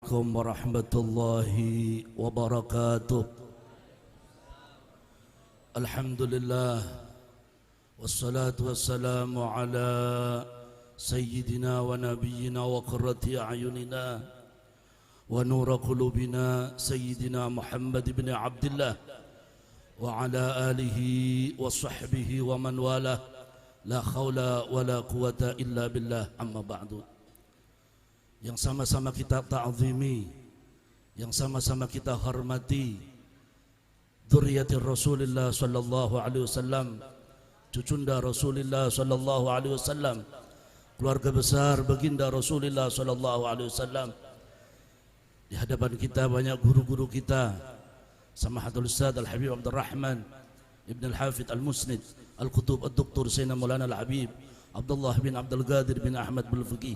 عليكم ورحمة الله وبركاته. الحمد لله والصلاة والسلام على سيدنا ونبينا وقرة أعيننا ونور قلوبنا سيدنا محمد بن عبد الله وعلى آله وصحبه ومن والاه لا حول ولا قوة إلا بالله. أما بعد. Yang sama-sama kita ta'zimi, yang sama-sama kita hormati dzurriyyatir Rasulullah sallallahu alaihi wasallam, cucunda Rasulullah sallallahu alaihi wasallam, keluarga besar baginda Rasulullah sallallahu alaihi wasallam. Di hadapan kita banyak guru-guru kita, Samahatul Ustaz Al-Habib Abdul Rahman Ibn Al-Hafidh Al-Musnid Al-Qutub Ad-Doktor Sayyidina Maulana Al-Habib Abdullah bin Abdul Qadir bin Ahmad bin Fiqih.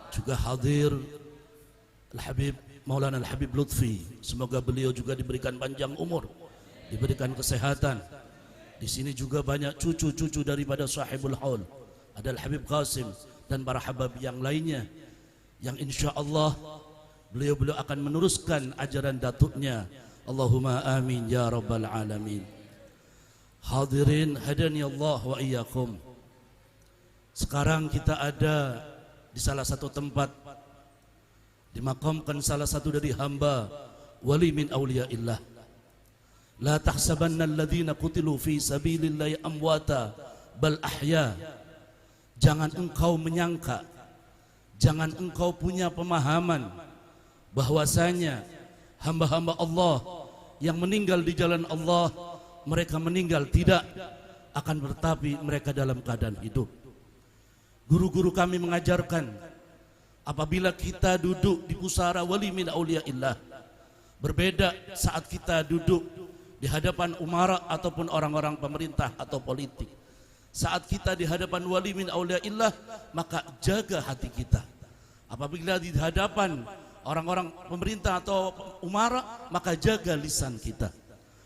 Juga hadir Al-Habib Maulana Al-Habib Lutfi. Semoga beliau juga diberikan panjang umur, diberikan kesehatan. Di sini juga banyak cucu-cucu daripada sahibul haul. Ada Al-Habib Qasim dan para habib yang lainnya yang insya Allah beliau akan meneruskan ajaran datuknya. Allahumma amin ya rabbal alamin. Hadirin hadani Allah wa iyyakum. Sekarang kita ada di salah satu tempat, dimakamkan salah satu dari hamba wali min awliyaillah. La tahsabanna alladhina qutilu fi sabilillahi amwata bal ahya. Jangan engkau menyangka, jangan engkau punya pemahaman bahwasanya hamba-hamba Allah yang meninggal di jalan Allah, mereka meninggal tidak, akan tetapi mereka dalam keadaan hidup. Guru-guru kami mengajarkan, apabila kita duduk di pusara wali min auliyaillah, berbeda saat kita duduk di hadapan umara ataupun orang-orang pemerintah atau politik. Saat kita di hadapan wali min auliyaillah, maka jaga hati kita. Apabila di hadapan orang-orang pemerintah atau umara, maka jaga lisan kita.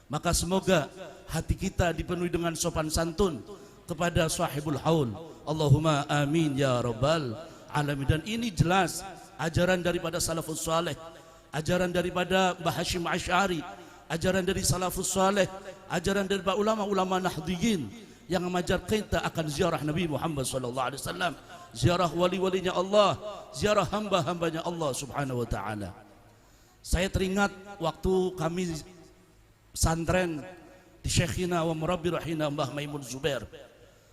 Maka semoga hati kita dipenuhi dengan sopan santun kepada sahibul haul. Allahumma amin ya rabbal alamin. Dan ini jelas ajaran daripada salafus saleh, ajaran daripada Mbah Hashim Asy'ari, ajaran dari salafus saleh, ajaran dari ulama-ulama Nahdliyin yang mengajar kita akan ziarah Nabi Muhammad sallallahu alaihi wasallam, ziarah wali-walinya Allah, ziarah hamba-hambanya Allah subhanahu wa ta'ala. Saya teringat waktu kami pesantren di Syekhina wa Murabbi Rahina Mbah Maimun Zubair.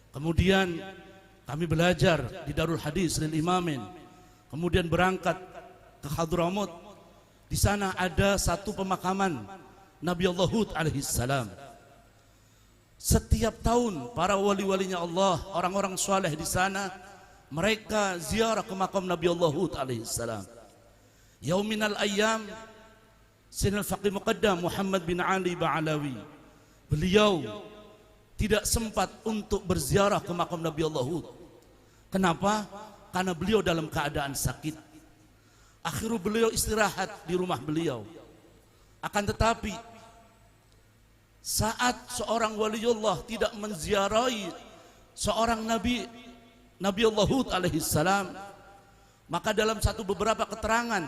Kemudian kami belajar di Darul Hadis Lil Imamin. Kemudian berangkat ke Hadramut. Di sana ada satu pemakaman Nabi Allah Hud alaihissalam. Setiap tahun para wali-walinya Allah, orang-orang saleh di sana, mereka ziarah ke makam Nabi Allah Hud alaihissalam. Yauminal ayyam, Sayyidina Faqih Muqaddam Muhammad bin Ali Ba'alawi, beliau tidak sempat untuk berziarah ke makam Nabi Allah Hud. Kenapa? Karena beliau dalam keadaan sakit. Akhirnya beliau istirahat di rumah beliau. Akan tetapi saat seorang waliullah tidak menziarahi seorang nabi, Nabi Allah Hud alaihissalam, maka dalam beberapa keterangan,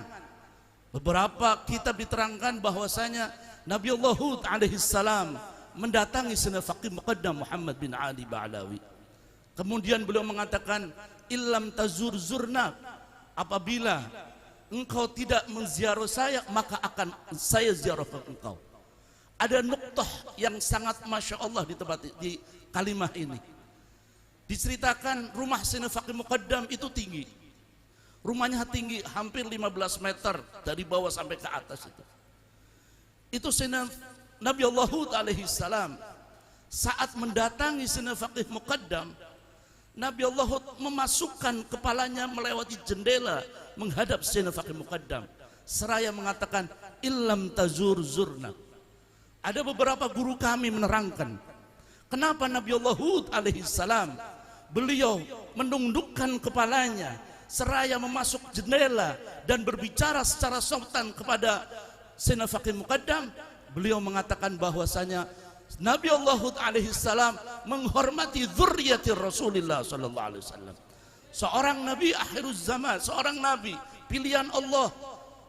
beberapa kitab diterangkan bahwasanya Nabi Allah Hud alaihissalam mendatangi Sayyidina Faqih Muqaddam Muhammad bin Ali Ba'alawi. Kemudian beliau mengatakan, illam tazur zurna, apabila engkau tidak menziarah saya, maka akan saya ziarah ke engkau. Ada nuktah yang sangat masya Allah di tempat di kalimah ini. Diceritakan rumah Sayyidina Faqih Muqaddam itu tinggi. Rumahnya tinggi hampir 15 meter dari bawah sampai ke atas itu. Itu Sayyidina Nabi Allah Hud alaihissalam saat mendatangi Sayyidina Faqih Muqaddam, Nabi Allah Hud memasukkan kepalanya melewati jendela menghadap Sayyidina Faqih Muqaddam seraya mengatakan, illam tazur zurna. Ada beberapa guru kami menerangkan kenapa Nabi Allah Hud alaihissalam beliau menundukkan kepalanya seraya memasuk jendela dan berbicara secara sopan kepada Sayyidina Faqih Muqaddam. Beliau mengatakan bahwasanya Nabi Allah Hud alaihissalam menghormati dzurriyyatir Rasulullah sallallahu alaihi wasallam. Seorang nabi akhiruz zaman, seorang nabi pilihan Allah,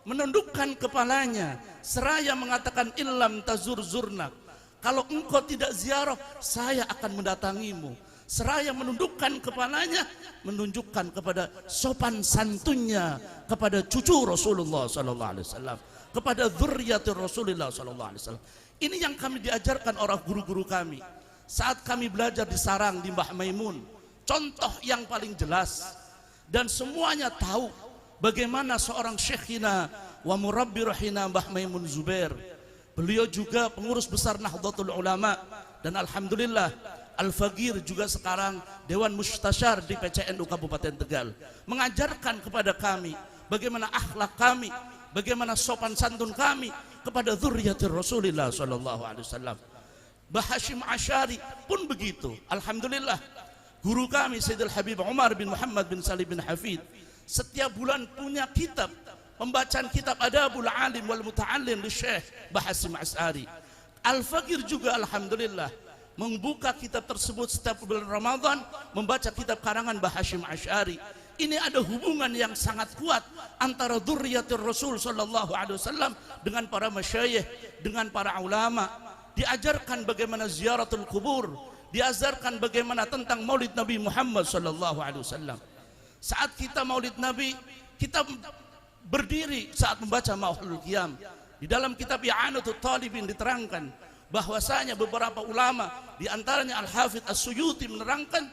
menundukkan kepalanya seraya mengatakan illam tazur zurnak, kalau engkau tidak ziarah saya akan mendatangimu. Seraya menundukkan kepalanya, menunjukkan kepada sopan santunnya kepada cucu Rasulullah sallallahu alaihi wasallam, kepada zuriyatir Rasulullah sallallahu alaihi wasallam. Ini yang kami diajarkan oleh guru-guru kami saat kami belajar di sarang di Mbah Maimun. Contoh yang paling jelas dan semuanya tahu bagaimana seorang syekhina wa murabbi rahina Mbah Maimun Zubair. Beliau juga pengurus besar Nahdlatul Ulama dan alhamdulillah Al-Faqir juga sekarang Dewan Mustasyar di PCNU Kabupaten Tegal, mengajarkan kepada kami bagaimana akhlak kami, bagaimana sopan santun kami kepada zuriyatir Rasulullah sallallahu alaihi wasallam. Mbah Hashim Asy'ari pun begitu. Alhamdulillah guru kami Sayyidul Habib Umar bin Muhammad bin Salim bin Hafid setiap bulan punya kitab, pembacaan kitab Adabul Alim wal Muta'allim li Syekh Mbah Hashim Asy'ari. Al-Faqir juga alhamdulillah membuka kitab tersebut setiap bulan Ramadan, membaca kitab karangan Mbah Hashim Asy'ari. Ini ada hubungan yang sangat kuat antara dzurriyyatir Rasul sallallahu alaihi wasallam dengan para masyayikh, dengan para ulama. Diajarkan bagaimana ziaratul kubur, diajarkan bagaimana tentang Maulid Nabi Muhammad sallallahu alaihi wasallam. Saat kita Maulid Nabi, kita berdiri saat membaca Maulidul Qiyam. Di dalam kitab I'anatul Talibin diterangkan bahwasanya beberapa ulama di antaranya Al-Hafidz As-Suyuti menerangkan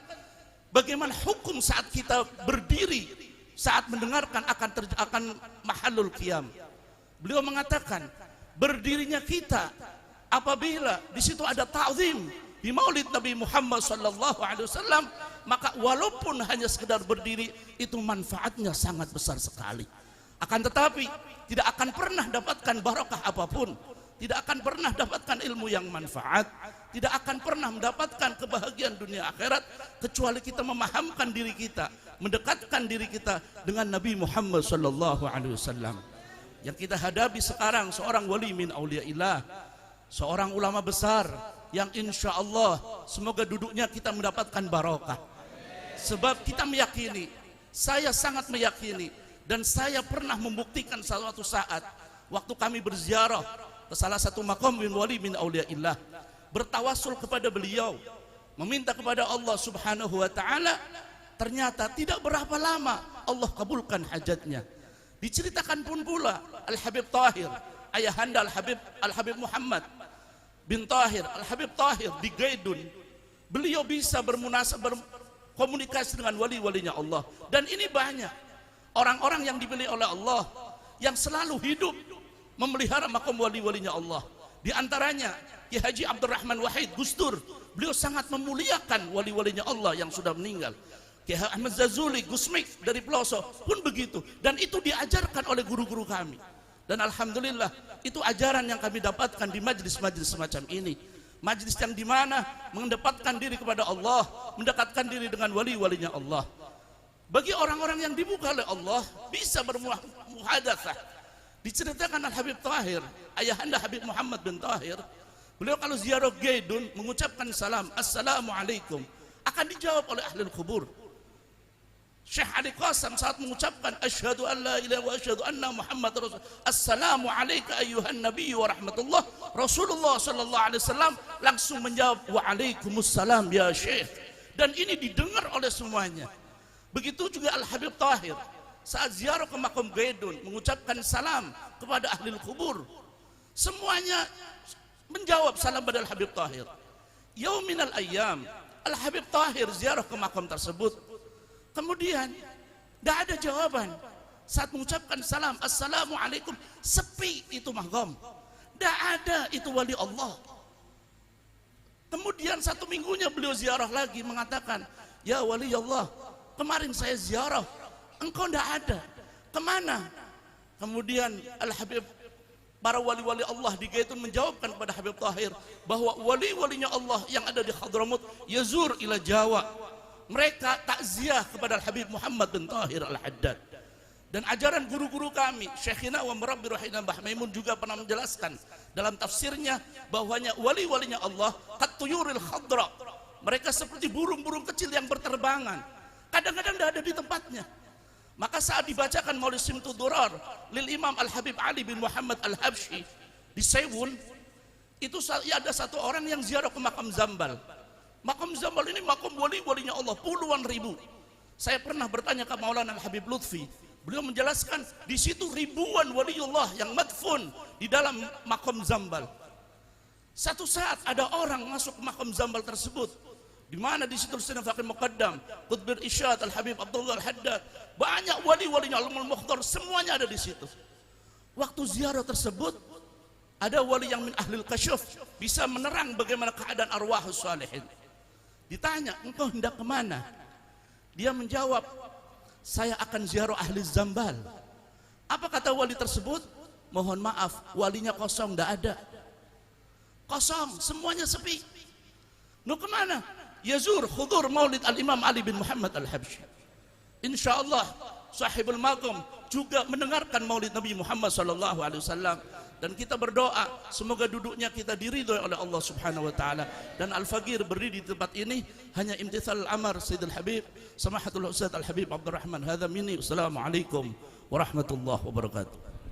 bagaimana hukum saat kita berdiri saat mendengarkan akan mahallul qiyam. Beliau mengatakan berdirinya kita apabila di situ ada ta'zim di Maulid Nabi Muhammad sallallahu alaihi wasallam, maka walaupun hanya sekedar berdiri itu manfaatnya sangat besar sekali. Akan tetapi tidak akan pernah dapatkan barokah apapun, tidak akan pernah dapatkan ilmu yang manfaat, tidak akan pernah mendapatkan kebahagiaan dunia akhirat kecuali kita memahamkan diri kita, mendekatkan diri kita dengan Nabi Muhammad sallallahu alaihi wasallam. Yang kita hadapi sekarang seorang wali min auliyaillah, seorang ulama besar yang insya Allah semoga duduknya kita mendapatkan barokah. Sebab kita meyakini, saya sangat meyakini dan saya pernah membuktikan suatu saat waktu kami berziarah ke salah satu makam min wali min auliyaillah, bertawasul kepada beliau, meminta kepada Allah Subhanahu wa taala, ternyata tidak berapa lama Allah kabulkan hajatnya. Diceritakan pun pula Al-Habib Tahir, ayahanda Al-Habib Muhammad bin Tahir, Al-Habib Tahir di Gaidun, beliau bisa berkomunikasi dengan wali-walinya Allah. Dan ini banyak orang-orang yang dipilih oleh Allah yang selalu hidup memelihara makam wali-walinya Allah. Di antaranya Ki Haji Abdurrahman Wahid Gus Dur, beliau sangat memuliakan wali-walinya Allah yang sudah meninggal. Ki Ahmad Zazuli Gus Mik dari Pelosok pun begitu, dan itu diajarkan oleh guru-guru kami. Dan alhamdulillah itu ajaran yang kami dapatkan di majlis-majlis semacam ini, majlis yang dimana mendapatkan diri kepada Allah, mendekatkan diri dengan wali-walinya Allah. Bagi orang-orang yang dibuka oleh Allah bisa bermuhadatsah. Diceritakan Al-Habib Tahir, ayahanda Habib Muhammad bin Tahir, beliau kalau ziarah Gaidun mengucapkan salam, Assalamualaikum, akan dijawab oleh ahli kubur. Syekh Ali Qasim saat mengucapkan asyhadu an la ilaha wa asyhadu anna Muhammad rasul, assalamu alayka ayyuhan nabiy wa rahmatullah, Rasulullah sallallahu alaihi wasallam langsung menjawab wa alaikumussalam ya Syekh. Dan ini didengar oleh semuanya. Begitu juga Al-Habib Tahir saat ziarah ke makam Gaidun mengucapkan salam kepada ahli kubur, semuanya menjawab salam pada Al-Habib Tahir. Yauminal ayyam Al-Habib Tahir ziarah ke makam tersebut, kemudian tidak ada jawaban saat mengucapkan salam assalamualaikum, sepi itu makam, tidak ada itu wali Allah. Kemudian satu minggunya beliau ziarah lagi mengatakan, ya wali Allah, kemarin saya ziarah engkau tidak ada, kemana? Kemudian Al-Habib, para wali-wali Allah di Gaitun menjawabkan kepada Habib Tahir bahwa wali-walinya Allah yang ada di Hadramut yazur ila Jawa, mereka takziah kepada Al-Habib Muhammad bin Tahir Al-Haddad. Dan ajaran guru-guru kami Syekhina wa Murabbi Rahina Mbah Maimun juga pernah menjelaskan dalam tafsirnya bahwanya wali-walinya Allah katuyuril khadra, mereka seperti burung-burung kecil yang berterbangan, kadang-kadang tidak ada di tempatnya. Maka saat dibacakan Maulid Simtud Durar lil Imam Al-Habib Ali bin Muhammad Al-Habsyi di Sewun, itu ada satu orang yang ziarah ke makam Zambal. Makam Zambal ini makam wali-walinya Allah, puluhan ribu. Saya pernah bertanya ke Maulana Al-Habib Lutfi, beliau menjelaskan di situ ribuan waliullah yang madfun di dalam makam Zambal. Satu saat ada orang masuk ke makam Zambal tersebut, di mana di situ Sayyidina Faqih Muqaddam, Qutbul Irsyad, Al-Habib Abdullah Al-Haddad, banyak wali-walinya Al-Mulk Mukhtar, semuanya ada di situ. Waktu ziarah tersebut, ada wali yang min ahlil kasyuf, bisa menerang bagaimana keadaan arwahus salihin. Ditanya, engkau hendak kemana? Dia menjawab, saya akan ziarah ahli Zambal. Apa kata wali tersebut? Mohon maaf, walinya kosong, tidak ada. Kosong, semuanya sepi. Nu kemana? Yazur khudur maulid al-Imam Ali bin Muhammad Al-Habsyi. Insyaallah sahibul maqam juga mendengarkan maulid Nabi Muhammad SAW. Dan kita berdoa semoga duduknya kita diridhoi oleh Allah Subhanahu wa taala. Dan Al-Faqir berdiri di tempat ini hanya imtithal amar Sayyidul Habib Samahatul Ustaz Al-Habib Abdurrahman. Hadza minni. Assalamualaikum warahmatullahi wabarakatuh.